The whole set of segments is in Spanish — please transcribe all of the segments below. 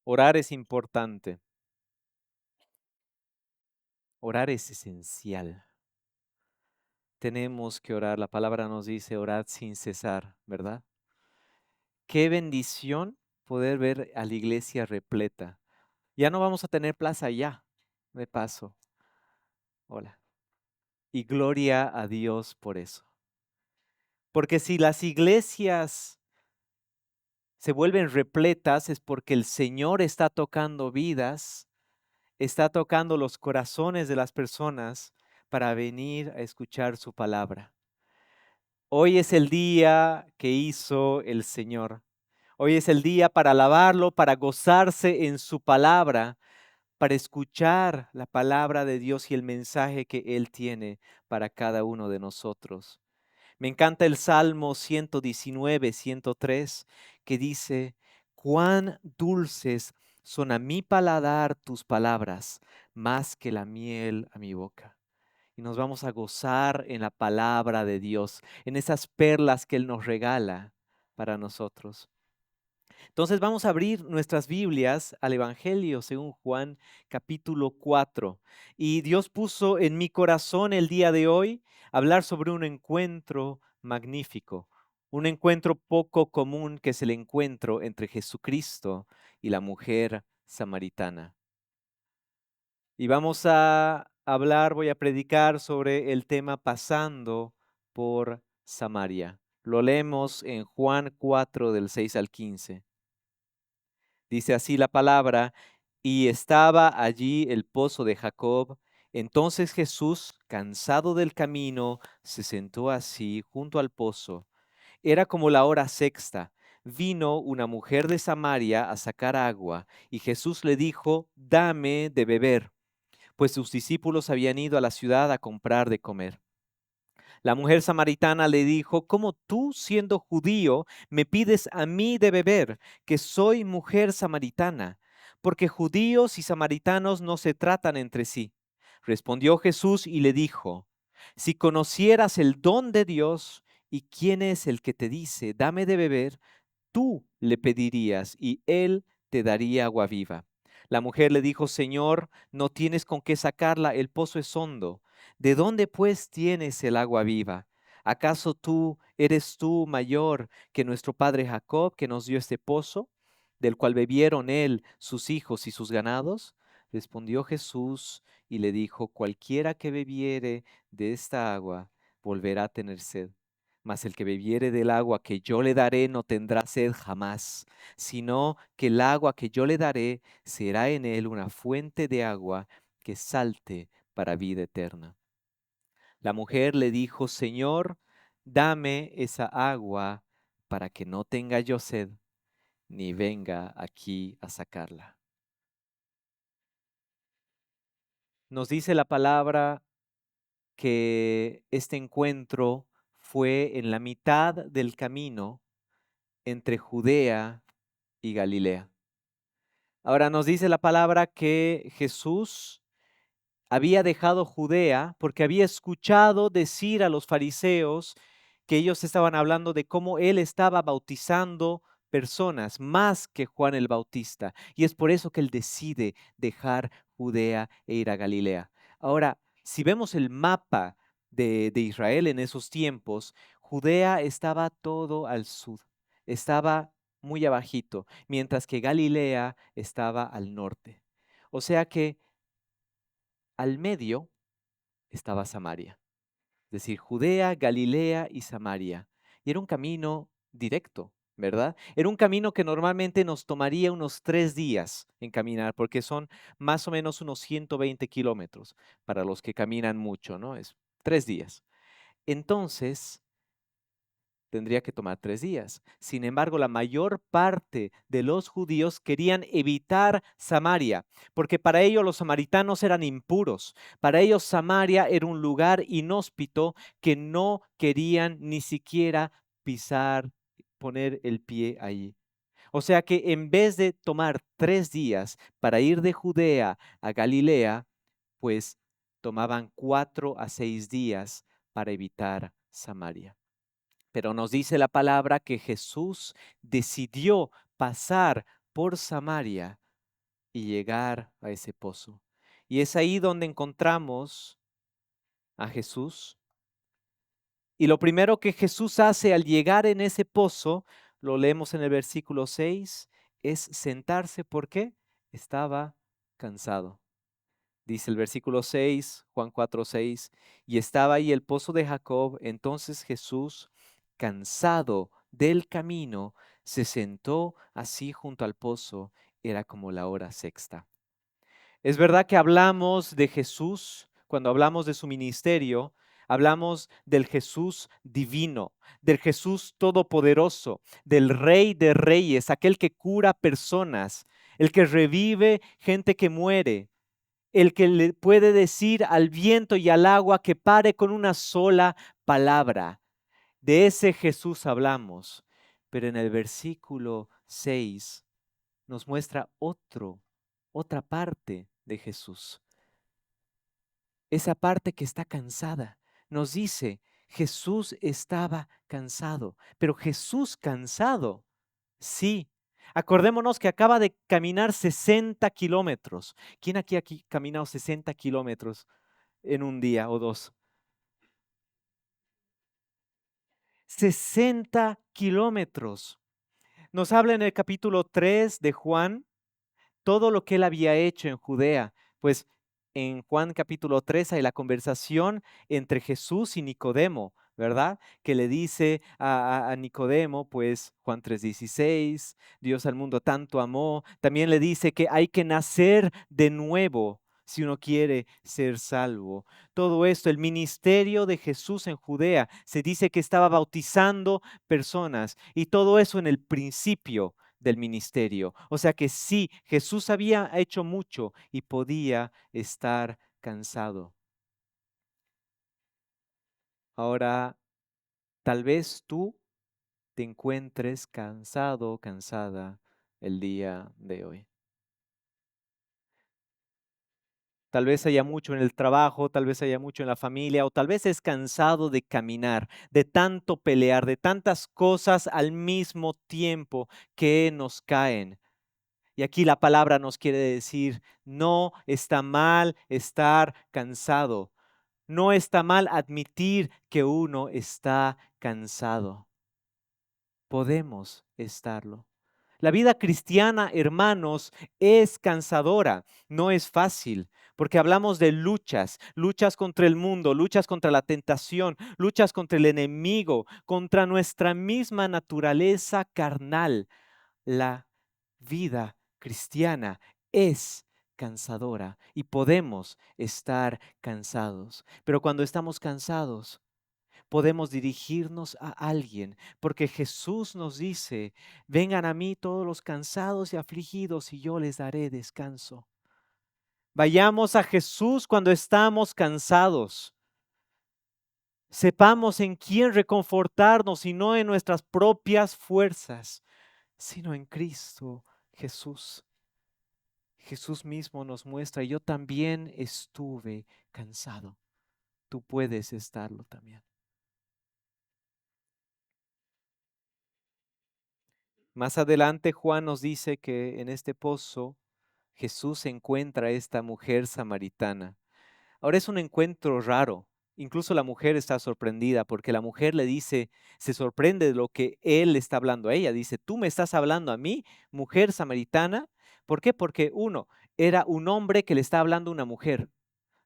Orar es importante, orar es esencial. Tenemos que orar, la palabra nos dice orad sin cesar, ¿verdad? Qué bendición poder ver a la iglesia repleta. Ya no vamos a tener plaza ya, de paso. Hola. Y gloria a Dios por eso. Porque si las iglesias se vuelven repletas es porque el Señor está tocando vidas, está tocando los corazones de las personas para venir a escuchar su palabra. Hoy es el día que hizo el Señor. Hoy es el día para alabarlo, para gozarse en su palabra, para escuchar la palabra de Dios y el mensaje que Él tiene para cada uno de nosotros. Me encanta el Salmo 119, 103, que dice, cuán dulces son a mi paladar tus palabras, más que la miel a mi boca. Y nos vamos a gozar en la palabra de Dios, en esas perlas que Él nos regala para nosotros. Entonces vamos a abrir nuestras Biblias al Evangelio según Juan capítulo 4. Y Dios puso en mi corazón el día de hoy hablar sobre un encuentro magnífico, un encuentro poco común que es el encuentro entre Jesucristo y la mujer samaritana. Y vamos a hablar, voy a predicar sobre el tema pasando por Samaria. Lo leemos en Juan 4 del 6 al 15. Dice así la palabra, y estaba allí el pozo de Jacob. Entonces Jesús, cansado del camino, se sentó así junto al pozo. Era como la hora sexta. Vino una mujer de Samaria a sacar agua, y Jesús le dijo, dame de beber, pues sus discípulos habían ido a la ciudad a comprar de comer. La mujer samaritana le dijo, ¿cómo tú, siendo judío, me pides a mí de beber, que soy mujer samaritana? Porque judíos y samaritanos no se tratan entre sí. Respondió Jesús y le dijo, si conocieras el don de Dios y quién es el que te dice, dame de beber, tú le pedirías y él te daría agua viva. La mujer le dijo, Señor, no tienes con qué sacarla, el pozo es hondo. ¿De dónde pues tienes el agua viva? ¿Acaso eres tú mayor que nuestro padre Jacob, que nos dio este pozo, del cual bebieron él, sus hijos y sus ganados? Respondió Jesús y le dijo, cualquiera que bebiere de esta agua volverá a tener sed. Mas el que bebiere del agua que yo le daré no tendrá sed jamás, sino que el agua que yo le daré será en él una fuente de agua que salte para vida eterna. La mujer le dijo, Señor, dame esa agua para que no tenga yo sed, ni venga aquí a sacarla. Nos dice la palabra que este encuentro fue en la mitad del camino entre Judea y Galilea. Ahora nos dice la palabra que Jesús había dejado Judea porque había escuchado decir a los fariseos que ellos estaban hablando de cómo él estaba bautizando personas más que Juan el Bautista. Y es por eso que él decide dejar Judea e ir a Galilea. Ahora, si vemos el mapa de Israel en esos tiempos, Judea estaba todo al sur, estaba muy abajito, mientras que Galilea estaba al norte. O sea que al medio estaba Samaria, es decir, Judea, Galilea y Samaria. Y era un camino directo, ¿verdad? Era un camino que normalmente nos tomaría unos 3 días en caminar, porque son más o menos unos 120 kilómetros para los que caminan mucho, ¿no? Es 3 días. Entonces, tendría que tomar 3 días. Sin embargo, la mayor parte de los judíos querían evitar Samaria, porque para ellos los samaritanos eran impuros. Para ellos Samaria era un lugar inhóspito que no querían ni siquiera pisar, poner el pie allí. O sea que en vez de tomar 3 días para ir de Judea a Galilea, pues tomaban 4 a 6 días para evitar Samaria. Pero nos dice la palabra que Jesús decidió pasar por Samaria y llegar a ese pozo. Y es ahí donde encontramos a Jesús. Y lo primero que Jesús hace al llegar en ese pozo, lo leemos en el versículo 6, es sentarse porque estaba cansado. Dice el versículo 6, Juan 4:6, y estaba ahí el pozo de Jacob. Entonces Jesús, cansado del camino, se sentó así junto al pozo. Era como la hora sexta. Es verdad que hablamos de Jesús, cuando hablamos de su ministerio, hablamos del Jesús divino, del Jesús todopoderoso, del Rey de Reyes, aquel que cura personas, el que revive gente que muere, el que le puede decir al viento y al agua que pare con una sola palabra. De ese Jesús hablamos. Pero en el versículo 6 nos muestra otra parte de Jesús. Esa parte que está cansada. Nos dice, Jesús estaba cansado, pero Jesús cansado, sí. Acordémonos que acaba de caminar 60 kilómetros. ¿Quién aquí ha caminado 60 kilómetros en un día o dos? 60 kilómetros. Nos habla en el capítulo 3 de Juan todo lo que él había hecho en Judea. Pues en Juan capítulo 3 hay la conversación entre Jesús y Nicodemo, ¿verdad? Que le dice a Nicodemo, pues Juan 3:16, Dios al mundo tanto amó. También le dice que hay que nacer de nuevo si uno quiere ser salvo. Todo esto, el ministerio de Jesús en Judea, se dice que estaba bautizando personas y todo eso en el principio del ministerio. O sea que sí, Jesús había hecho mucho y podía estar cansado. Ahora, tal vez tú te encuentres cansado o cansada el día de hoy. Tal vez haya mucho en el trabajo, tal vez haya mucho en la familia, o tal vez es cansado de caminar, de tanto pelear, de tantas cosas al mismo tiempo que nos caen. Y aquí la palabra nos quiere decir, no está mal estar cansado. No está mal admitir que uno está cansado. Podemos estarlo. La vida cristiana, hermanos, es cansadora, no es fácil, porque hablamos de luchas, luchas contra el mundo, luchas contra la tentación, luchas contra el enemigo, contra nuestra misma naturaleza carnal. La vida cristiana es cansadora y podemos estar cansados. Pero cuando estamos cansados, podemos dirigirnos a alguien, porque Jesús nos dice, vengan a mí todos los cansados y afligidos y yo les daré descanso. Vayamos a Jesús cuando estamos cansados. Sepamos en quién reconfortarnos y no en nuestras propias fuerzas, sino en Cristo Jesús. Jesús mismo nos muestra, yo también estuve cansado. Tú puedes estarlo también. Más adelante Juan nos dice que en este pozo Jesús encuentra a esta mujer samaritana. Ahora es un encuentro raro. Incluso la mujer está sorprendida porque la mujer le dice, se sorprende de lo que él está hablando a ella. Dice, tú me estás hablando a mí, mujer samaritana. ¿Por qué? Porque uno, era un hombre que le está hablando a una mujer.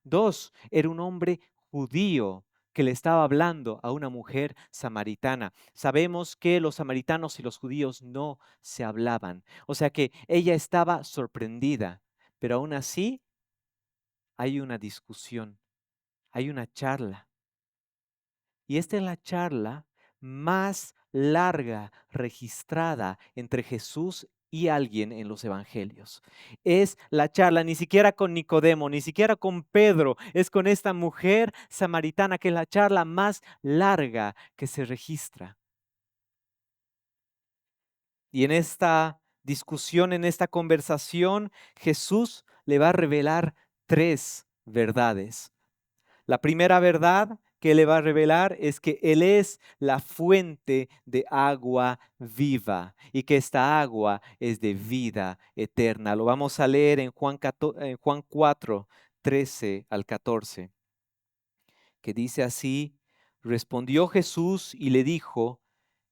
Dos, era un hombre judío que le estaba hablando a una mujer samaritana. Sabemos que los samaritanos y los judíos no se hablaban. O sea que ella estaba sorprendida, pero aún así hay una discusión, hay una charla. Y esta es la charla más larga registrada entre Jesús y alguien en los evangelios. Es la charla ni siquiera con Nicodemo, ni siquiera con Pedro, es con esta mujer samaritana, que es la charla más larga que se registra. Y en esta discusión, en esta conversación, Jesús le va a revelar tres verdades. La primera verdad, que le va a revelar es que Él es la fuente de agua viva y que esta agua es de vida eterna. Lo vamos a leer en Juan 4, 13 al 14, que dice así: respondió Jesús y le dijo: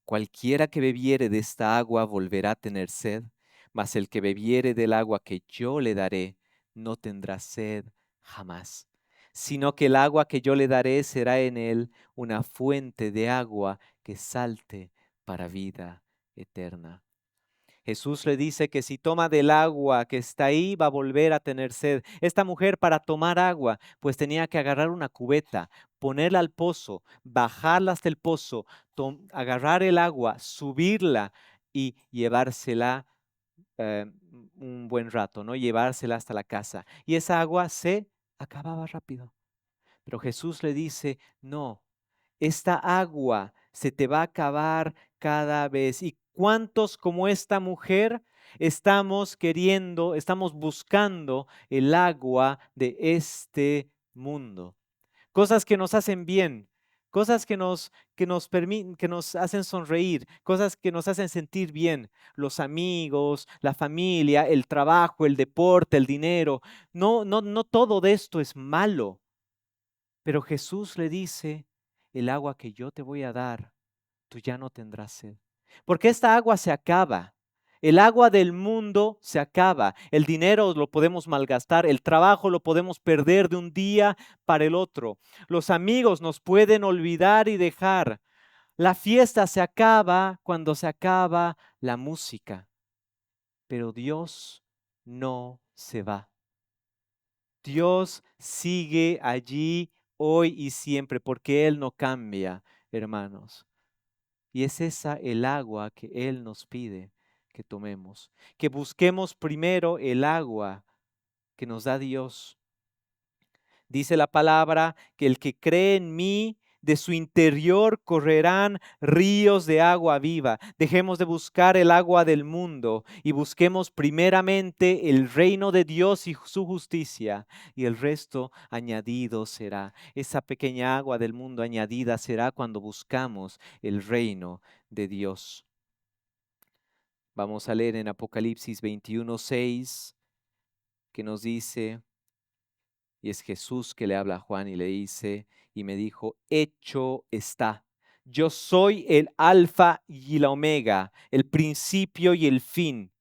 cualquiera que bebiere de esta agua volverá a tener sed, mas el que bebiere del agua que yo le daré no tendrá sed jamás, sino que el agua que yo le daré será en él una fuente de agua que salte para vida eterna. Jesús le dice que si toma del agua que está ahí, va a volver a tener sed. Esta mujer, para tomar agua, pues tenía que agarrar una cubeta, ponerla al pozo, bajarla hasta el pozo, agarrar el agua, subirla y llevársela eh, un buen rato, ¿no? Llevársela hasta la casa. Y esa agua se acababa rápido. Pero Jesús le dice: no, esta agua se te va a acabar cada vez. ¿Y cuántos como esta mujer estamos buscando el agua de este mundo? Cosas que nos hacen bien, cosas que nos hacen sonreír, cosas que nos hacen sentir bien, los amigos, la familia, el trabajo, el deporte, el dinero. No, no, no todo de esto es malo. Pero Jesús le dice: el agua que yo te voy a dar, tú ya no tendrás sed. Porque esta agua se acaba. El agua del mundo se acaba. El dinero lo podemos malgastar. El trabajo lo podemos perder de un día para el otro. Los amigos nos pueden olvidar y dejar. La fiesta se acaba cuando se acaba la música. Pero Dios no se va. Dios sigue allí hoy y siempre porque Él no cambia, hermanos. Y es esa el agua que Él nos pide que tomemos, que busquemos primero el agua que nos da Dios. Dice la palabra que el que cree en mí, de su interior correrán ríos de agua viva. Dejemos de buscar el agua del mundo y busquemos primeramente el reino de Dios y su justicia, y el resto añadido será. Esa pequeña agua del mundo añadida será cuando buscamos el reino de Dios. Vamos a leer en Apocalipsis 21:6, que nos dice: y es Jesús que le habla a Juan y le dice: y me dijo, hecho está. Yo soy el alfa y la omega, el principio y el fin.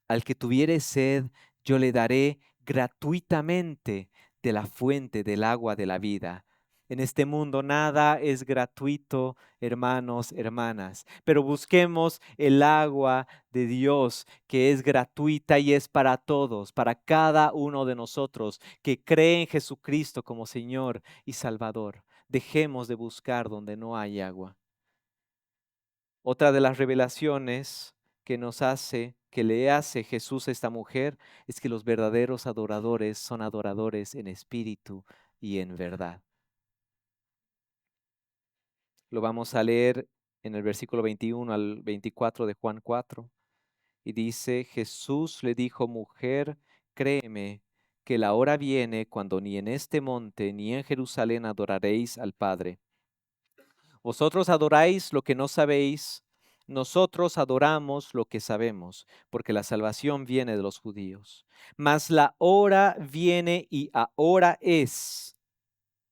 Al que tuviere sed, yo le daré gratuitamente de la fuente del agua de la vida. En este mundo nada es gratuito, hermanos, hermanas, pero busquemos el agua de Dios, que es gratuita y es para todos, para cada uno de nosotros que cree en Jesucristo como Señor y Salvador. Dejemos de buscar donde no hay agua. Otra de las revelaciones que le hace Jesús a esta mujer, es que los verdaderos adoradores son adoradores en espíritu y en verdad. Lo vamos a leer en el versículo 21 al 24 de Juan 4. Y dice: Jesús le dijo, mujer, créeme que la hora viene cuando ni en este monte ni en Jerusalén adoraréis al Padre. Vosotros adoráis lo que no sabéis, nosotros adoramos lo que sabemos, porque la salvación viene de los judíos. Mas la hora viene y ahora es,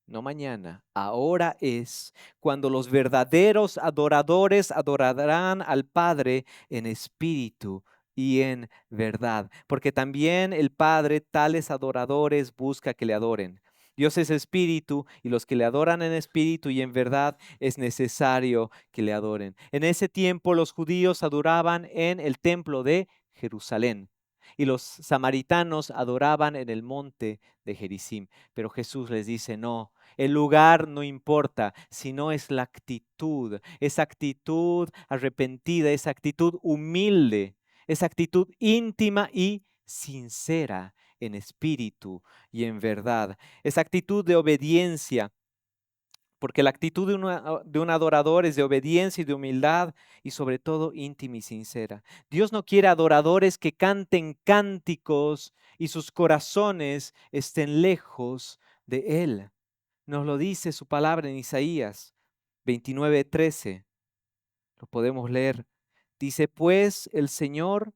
no mañana, ahora es, cuando los verdaderos adoradores adorarán al Padre en espíritu y en verdad, porque también el Padre tales adoradores busca que le adoren. Dios es espíritu, y los que le adoran en espíritu y en verdad es necesario que le adoren. En ese tiempo los judíos adoraban en el templo de Jerusalén, y los samaritanos adoraban en el monte de Gerizim. Pero Jesús les dice: no, el lugar no importa, sino es la actitud, esa actitud arrepentida, esa actitud humilde, esa actitud íntima y sincera en espíritu y en verdad, esa actitud de obediencia, porque la actitud de un adorador es de obediencia y de humildad y sobre todo íntima y sincera. Dios no quiere adoradores que canten cánticos y sus corazones estén lejos de Él. Nos lo dice su palabra en Isaías 29:13. Lo podemos leer. Dice, pues el Señor,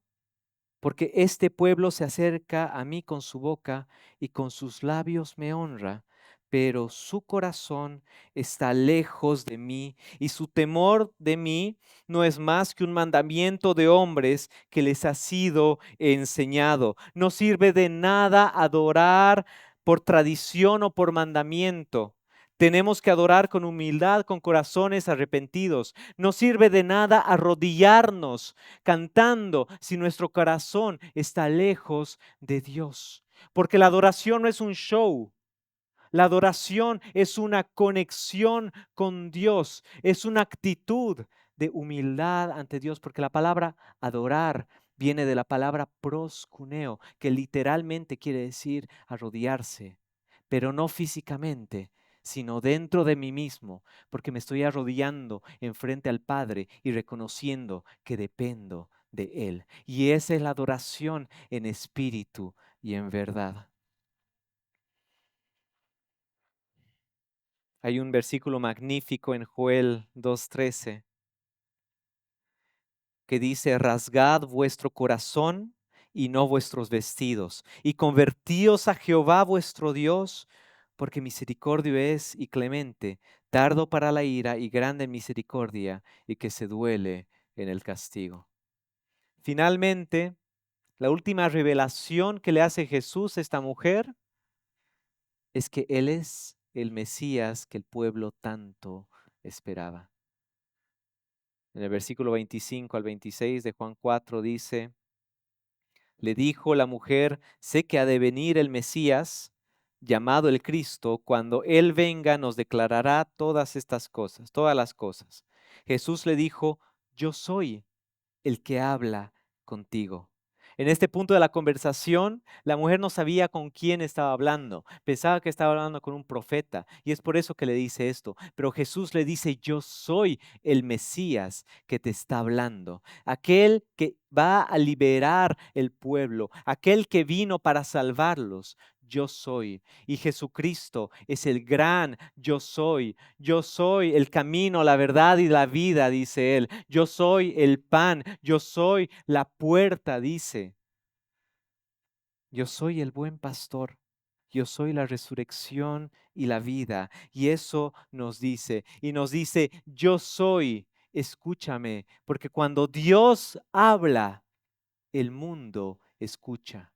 porque este pueblo se acerca a mí con su boca y con sus labios me honra, pero su corazón está lejos de mí y su temor de mí no es más que un mandamiento de hombres que les ha sido enseñado. No sirve de nada adorar por tradición o por mandamiento. Tenemos que adorar con humildad, con corazones arrepentidos. No sirve de nada arrodillarnos cantando si nuestro corazón está lejos de Dios. Porque la adoración no es un show. La adoración es una conexión con Dios, es una actitud de humildad ante Dios, porque la palabra adorar viene de la palabra proscuneo, que literalmente quiere decir arrodillarse, pero no físicamente, sino dentro de mí mismo, porque me estoy arrodillando enfrente al Padre y reconociendo que dependo de Él. Y esa es la adoración en espíritu y en verdad. Hay un versículo magnífico en Joel 2:13 que dice, rasgad vuestro corazón y no vuestros vestidos, y convertíos a Jehová vuestro Dios, porque misericordio es y clemente, tardo para la ira y grande en misericordia, y que se duele en el castigo. Finalmente, la última revelación que le hace Jesús a esta mujer es que Él es el Mesías que el pueblo tanto esperaba. En el versículo 25 al 26 de Juan 4 dice, le dijo la mujer, sé que ha de venir el Mesías, llamado el Cristo, cuando Él venga nos declarará todas estas cosas, todas las cosas. Jesús le dijo, yo soy el que habla contigo. En este punto de la conversación, la mujer no sabía con quién estaba hablando. Pensaba que estaba hablando con un profeta y es por eso que le dice esto. Pero Jesús le dice, yo soy el Mesías que te está hablando. Aquel que va a liberar el pueblo, aquel que vino para salvarlos. Yo soy. Y Jesucristo es el gran yo soy. Yo soy el camino, la verdad y la vida, dice él. Yo soy el pan, yo soy la puerta, dice. Yo soy el buen pastor. Yo soy la resurrección y la vida. Y eso nos dice. Y nos dice, yo soy, escúchame, porque cuando Dios habla, el mundo escucha.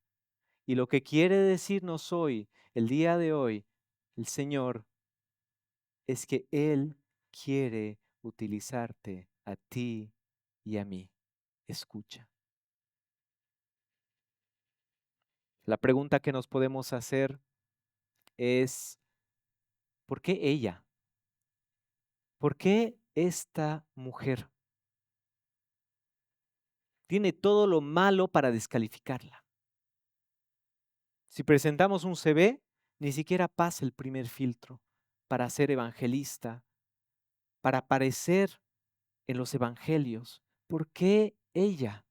Y lo que quiere decirnos hoy, el día de hoy, el Señor, es que Él quiere utilizarte a ti y a mí. Escucha. La pregunta que nos podemos hacer es, ¿por qué ella? ¿Por qué esta mujer tiene todo lo malo para descalificarla? Si presentamos un CV, ni siquiera pasa el primer filtro para ser evangelista, para aparecer en los evangelios. ¿Por qué ella?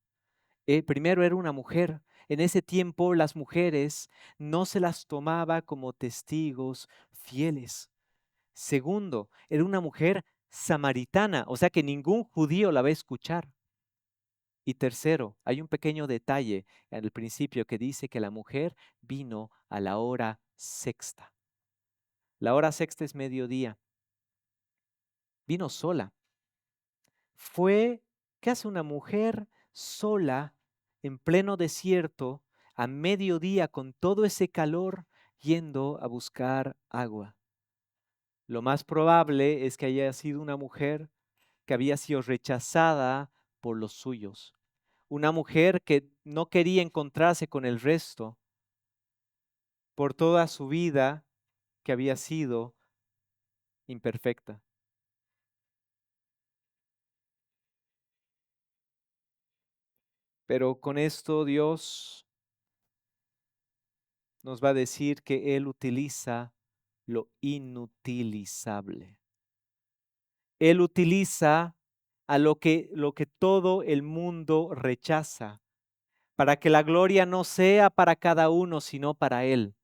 Primero era una mujer. En ese tiempo las mujeres no se las tomaba como testigos fieles. Segundo, era una mujer samaritana, o sea que ningún judío la va a escuchar. Y tercero, hay un pequeño detalle en el principio que dice que la mujer vino a la hora sexta. La hora sexta es mediodía. Vino sola. ¿Qué hace una mujer sola en pleno desierto a mediodía con todo ese calor yendo a buscar agua? Lo más probable es que haya sido una mujer que había sido rechazada por los suyos, una mujer que no quería encontrarse con el resto por toda su vida que había sido imperfecta. Pero con esto Dios nos va a decir que Él utiliza lo inutilizable. Él utiliza a lo que todo el mundo rechaza, para que la gloria no sea para cada uno, sino para Él.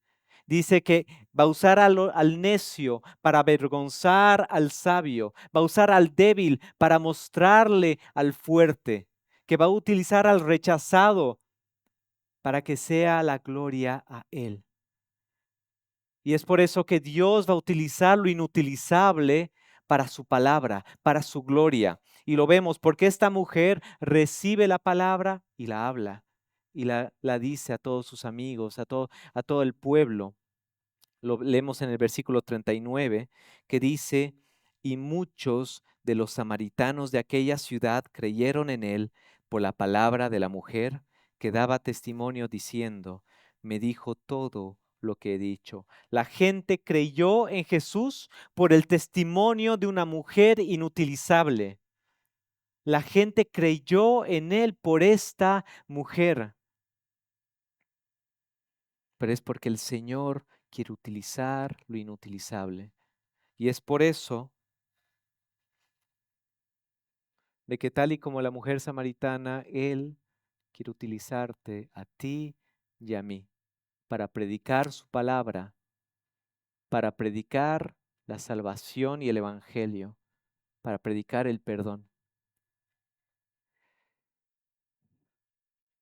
Dice que va a usar al necio para avergonzar al sabio, va a usar al débil para mostrarle al fuerte, que va a utilizar al rechazado para que sea la gloria a él. Y es por eso que Dios va a utilizar lo inutilizable para su palabra, para su gloria. Y lo vemos porque esta mujer recibe la palabra y la habla y la dice a todos sus amigos, a todo el pueblo. Lo leemos en el versículo 39 que dice, y muchos de los samaritanos de aquella ciudad creyeron en él por la palabra de la mujer que daba testimonio diciendo, me dijo todo lo que he dicho. La gente creyó en Jesús por el testimonio de una mujer inutilizable. La gente creyó en él por esta mujer, pero es porque el Señor quiere utilizar lo inutilizable. Y es por eso de que tal y como la mujer samaritana, Él quiere utilizarte a ti y a mí para predicar su palabra, para predicar la salvación y el evangelio, para predicar el perdón.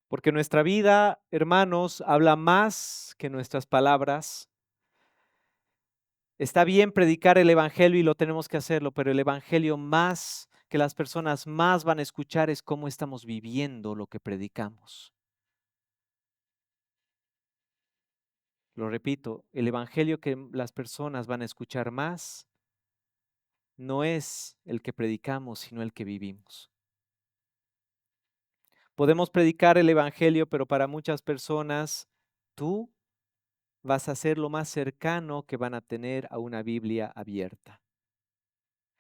Porque nuestra vida, hermanos, habla más que nuestras palabras. Está bien predicar el evangelio y lo tenemos que hacerlo, pero el evangelio más que las personas más van a escuchar es cómo estamos viviendo lo que predicamos. Lo repito, el evangelio que las personas van a escuchar más no es el que predicamos, sino el que vivimos. Podemos predicar el evangelio, pero para muchas personas tú vas a ser lo más cercano que van a tener a una Biblia abierta.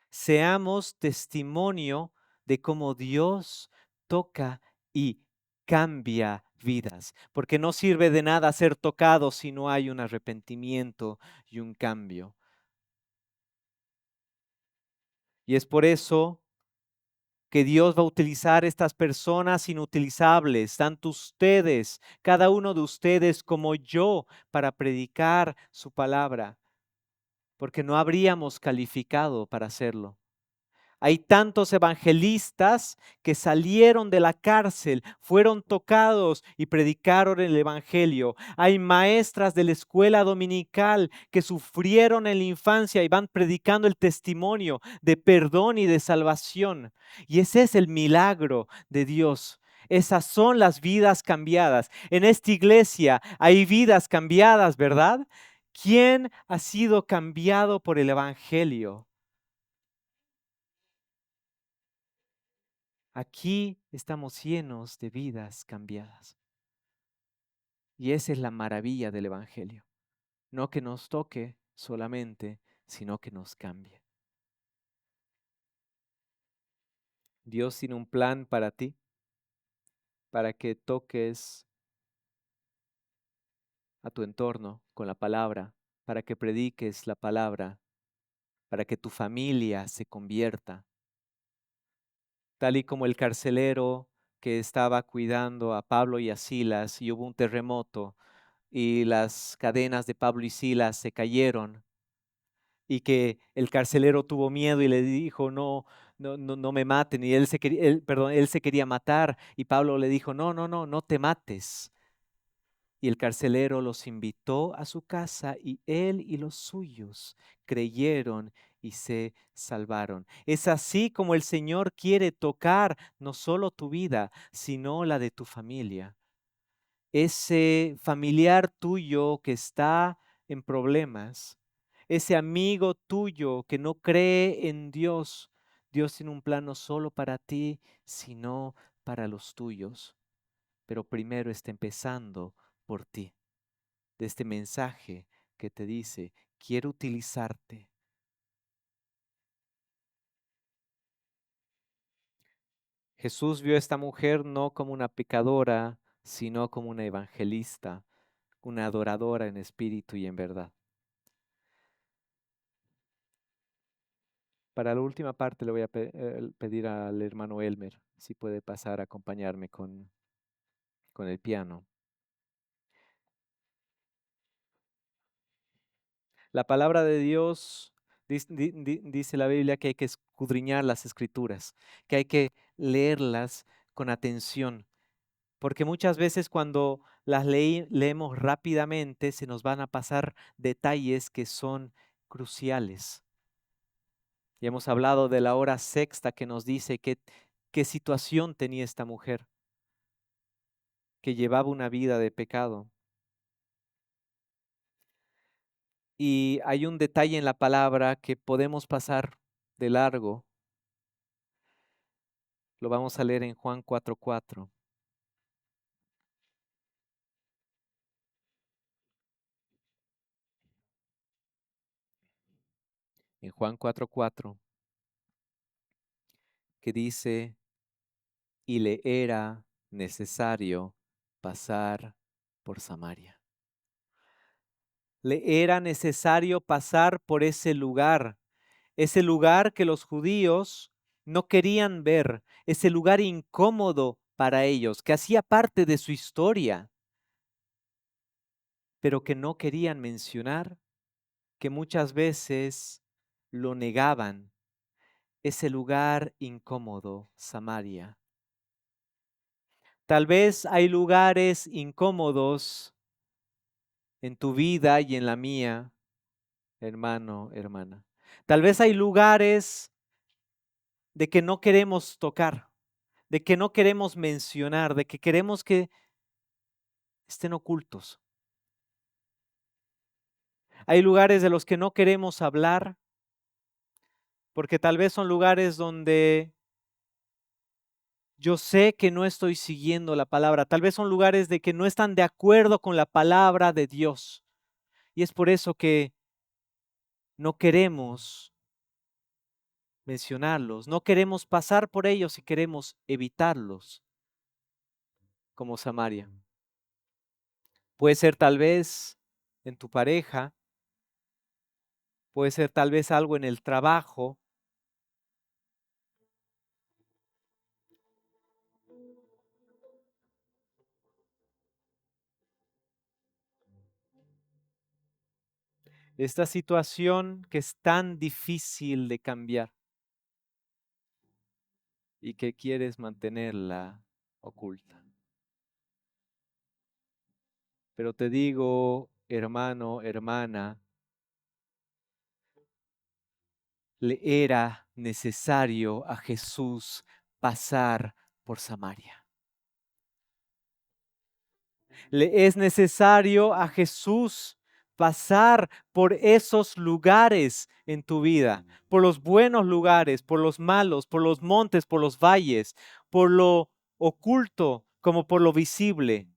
Seamos testimonio de cómo Dios toca y cambia vidas, porque no sirve de nada ser tocado si no hay un arrepentimiento y un cambio. Y es por eso que Dios va a utilizar estas personas inutilizables, tanto ustedes, cada uno de ustedes como yo, para predicar su palabra, porque no habríamos calificado para hacerlo. Hay tantos evangelistas que salieron de la cárcel, fueron tocados y predicaron el evangelio. Hay maestras de la escuela dominical que sufrieron en la infancia y van predicando el testimonio de perdón y de salvación. Y ese es el milagro de Dios. Esas son las vidas cambiadas. En esta iglesia hay vidas cambiadas, ¿verdad? ¿Quién ha sido cambiado por el evangelio? Aquí estamos llenos de vidas cambiadas. Y esa es la maravilla del Evangelio. No que nos toque solamente, sino que nos cambie. Dios tiene un plan para ti, para que toques a tu entorno con la palabra, para que prediques la palabra, para que tu familia se convierta. Tal y como el carcelero que estaba cuidando a Pablo y a Silas y hubo un terremoto y las cadenas de Pablo y Silas se cayeron y que el carcelero tuvo miedo y le dijo, no, no me maten. Y él se quería matar y Pablo le dijo, no, no, no, no te mates. Y el carcelero los invitó a su casa y él y los suyos creyeron y se salvaron. Es así como el Señor quiere tocar no solo tu vida, sino la de tu familia. Ese familiar tuyo que está en problemas, ese amigo tuyo que no cree en Dios. Dios tiene un plan no solo para ti, sino para los tuyos. Pero primero está empezando por ti, de este mensaje que te dice, quiero utilizarte. Jesús vio a esta mujer no como una pecadora, sino como una evangelista, una adoradora en espíritu y en verdad. Para la última parte le voy a pedir al hermano Elmer si puede pasar a acompañarme con el piano. La palabra de Dios, dice la Biblia que hay que escudriñar las escrituras, que hay que leerlas con atención, porque muchas veces cuando las leemos rápidamente se nos van a pasar detalles que son cruciales. Y hemos hablado de la hora sexta que nos dice qué situación tenía esta mujer, que llevaba una vida de pecado. Y hay un detalle en la palabra que podemos pasar de largo. Lo vamos a leer en Juan 4:4. En Juan 4:4, que dice, y le era necesario pasar por Samaria. Le era necesario pasar por ese lugar que los judíos no querían ver, ese lugar incómodo para ellos, que hacía parte de su historia, pero que no querían mencionar, que muchas veces lo negaban, ese lugar incómodo, Samaria. Tal vez hay lugares incómodos en tu vida y en la mía, hermano, hermana. Tal vez hay lugares de que no queremos tocar, de que no queremos mencionar, de que queremos que estén ocultos. Hay lugares de los que no queremos hablar porque tal vez son lugares donde yo sé que no estoy siguiendo la palabra. Tal vez son lugares de que no están de acuerdo con la palabra de Dios. Y es por eso que no queremos mencionarlos, no queremos pasar por ellos y queremos evitarlos, como Samaria. Puede ser tal vez en tu pareja, puede ser tal vez algo en el trabajo. Esta situación que es tan difícil de cambiar y que quieres mantenerla oculta. Pero te digo, hermano, hermana, le era necesario a Jesús pasar por Samaria. Le es necesario a Jesús pasar por esos lugares en tu vida, por los buenos lugares, por los malos, por los montes, por los valles, por lo oculto como por lo visible.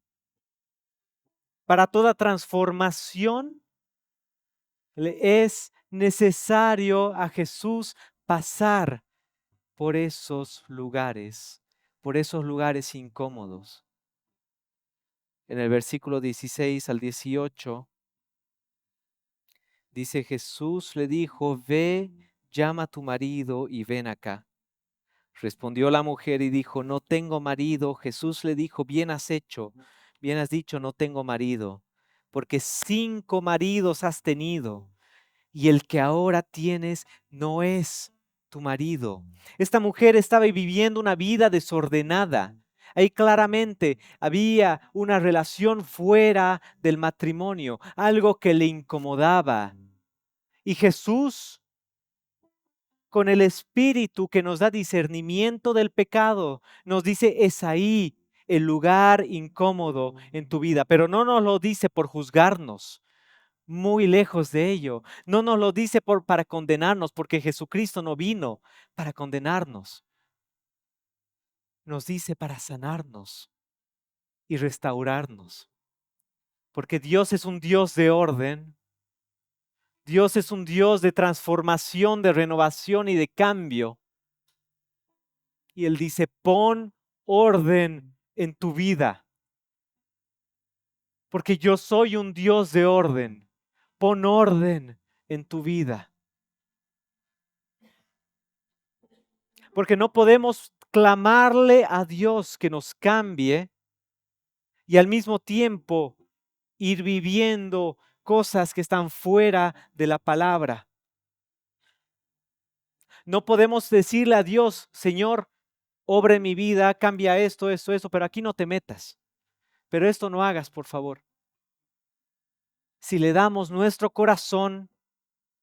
Para toda transformación le es necesario a Jesús pasar por esos lugares incómodos. En el versículo 16 al 18 dice, Jesús le dijo, ve, llama a tu marido y ven acá. Respondió la mujer y dijo, no tengo marido. Jesús le dijo, bien has hecho, bien has dicho, no tengo marido, porque 5 maridos has tenido y el que ahora tienes no es tu marido. Esta mujer estaba viviendo una vida desordenada. Ahí claramente había una relación fuera del matrimonio, algo que le incomodaba. Y Jesús, con el Espíritu que nos da discernimiento del pecado, nos dice, es ahí el lugar incómodo en tu vida, pero no nos lo dice por juzgarnos. Muy lejos de ello. No nos lo dice para condenarnos, porque Jesucristo no vino para condenarnos. Nos dice para sanarnos y restaurarnos. Porque Dios es un Dios de orden. Dios es un Dios de transformación, de renovación y de cambio. Y Él dice, pon orden en tu vida. Porque yo soy un Dios de orden. Pon orden en tu vida. Porque no podemos clamarle a Dios que nos cambie y al mismo tiempo ir viviendo cosas que están fuera de la palabra. No podemos decirle a Dios, Señor, obra en mi vida, cambia esto, esto, eso, pero aquí no te metas. Pero esto no hagas, por favor. Si le damos nuestro corazón,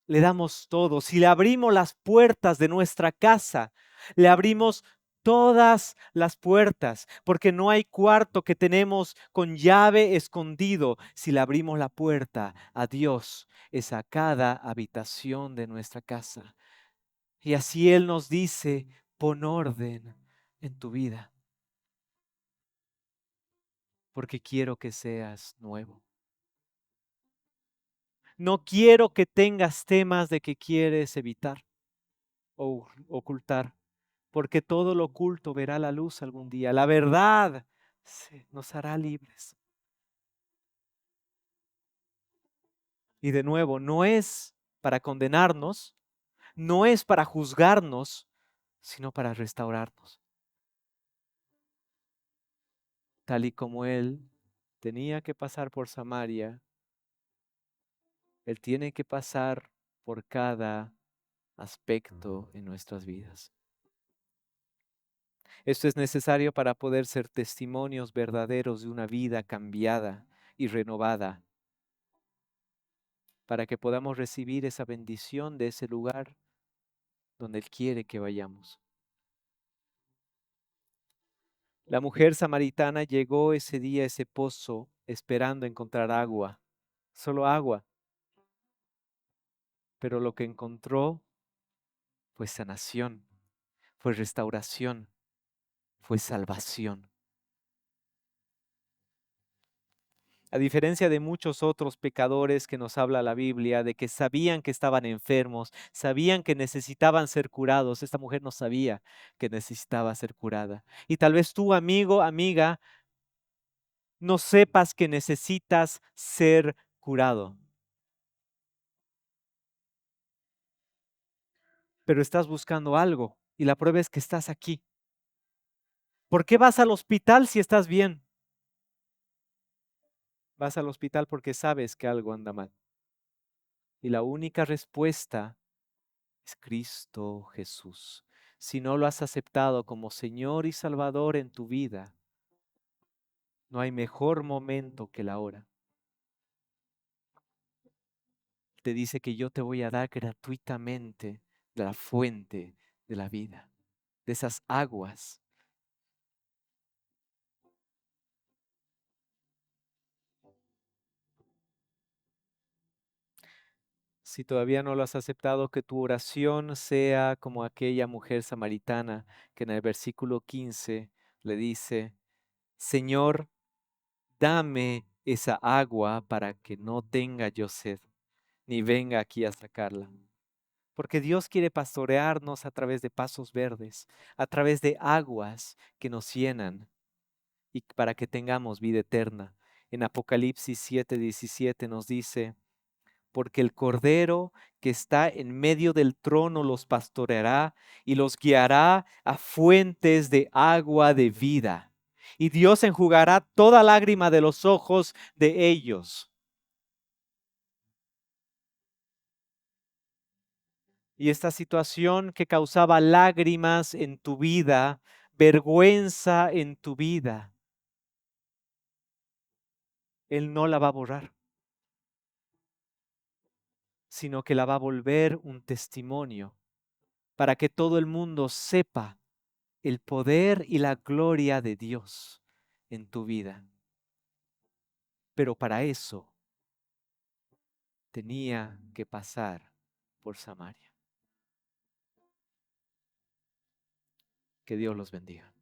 le damos todo. Si le abrimos las puertas de nuestra casa, le abrimos todas las puertas, porque no hay cuarto que tenemos con llave escondido. Si le abrimos la puerta a Dios, es a cada habitación de nuestra casa. Y así Él nos dice, pon orden en tu vida, porque quiero que seas nuevo. No quiero que tengas temas de que quieres evitar o ocultar, porque todo lo oculto verá la luz algún día. La verdad nos hará libres. Y de nuevo, no es para condenarnos, no es para juzgarnos, sino para restaurarnos. Tal y como Él tenía que pasar por Samaria, Él tiene que pasar por cada aspecto en nuestras vidas. Esto es necesario para poder ser testimonios verdaderos de una vida cambiada y renovada, para que podamos recibir esa bendición de ese lugar donde Él quiere que vayamos. La mujer samaritana llegó ese día a ese pozo esperando encontrar agua, solo agua, pero lo que encontró fue sanación, fue restauración, fue salvación. A diferencia de muchos otros pecadores que nos habla la Biblia, de que sabían que estaban enfermos, sabían que necesitaban ser curados, esta mujer no sabía que necesitaba ser curada. Y tal vez tú, amigo, amiga, no sepas que necesitas ser curado, pero estás buscando algo y la prueba es que estás aquí. ¿Por qué vas al hospital si estás bien? Vas al hospital porque sabes que algo anda mal. Y la única respuesta es Cristo Jesús. Si no lo has aceptado como Señor y Salvador en tu vida, no hay mejor momento que la hora. Te dice que yo te voy a dar gratuitamente de la fuente de la vida, de esas aguas. Si todavía no lo has aceptado, que tu oración sea como aquella mujer samaritana que en el versículo 15 le dice, Señor, dame esa agua para que no tenga yo sed, ni venga aquí a sacarla. Porque Dios quiere pastorearnos a través de pasos verdes, a través de aguas que nos llenan y para que tengamos vida eterna. En Apocalipsis 7:17 nos dice, porque el Cordero que está en medio del trono los pastoreará y los guiará a fuentes de agua de vida. Y Dios enjugará toda lágrima de los ojos de ellos. Y esta situación que causaba lágrimas en tu vida, vergüenza en tu vida, Él no la va a borrar, sino que la va a volver un testimonio para que todo el mundo sepa el poder y la gloria de Dios en tu vida. Pero para eso tenía que pasar por Samaria. Que Dios los bendiga.